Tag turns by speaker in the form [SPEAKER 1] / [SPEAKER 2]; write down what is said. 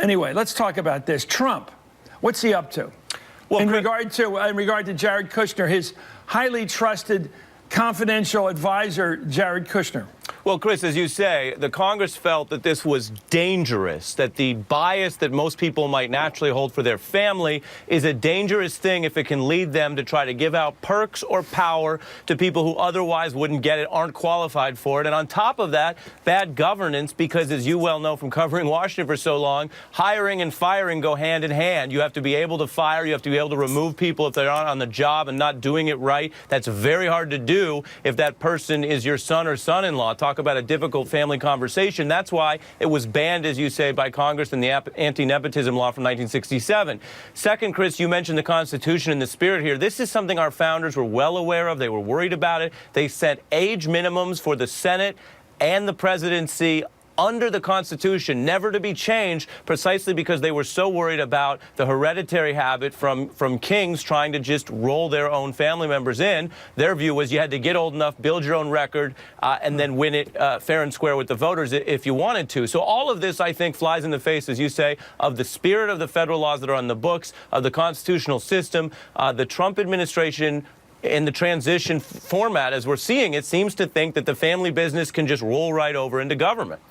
[SPEAKER 1] Anyway, let's talk about this. Trump, what's he up to? Well, in regard to Jared Kushner, his highly trusted, confidential advisor, Jared Kushner.
[SPEAKER 2] Well, Chris, as you say, the Congress felt that this was dangerous, that the bias that most people might naturally hold for their family is a dangerous thing if it can lead them to try to give out perks or power to people who otherwise wouldn't get it, aren't qualified for it. And on top of that, bad governance, because as you well know from covering Washington for so long, hiring and firing go hand in hand. You have to be able to fire, you have to be able to remove people if they're not on the job and not doing it right. That's very hard to do if that person is your son or son-in-law. Talk about a difficult family conversation. That's why it was banned, as you say, by Congress in the anti-nepotism law from 1967. Second, Chris, you mentioned the Constitution and the spirit here. This is something our founders were well aware of. They were worried about it. They set age minimums for the Senate and the presidency under the Constitution, never to be changed, precisely because they were so worried about the hereditary habit from kings trying to just roll their own family members in. Their view was you had to get old enough, build your own record, and then win it fair and square with the voters if you wanted to. So all of this, I think, flies in the face, as you say, of the spirit of the federal laws that are on the books, of the constitutional system. The Trump administration in the transition format, as we're seeing it, seems to think that the family business can just roll right over into government.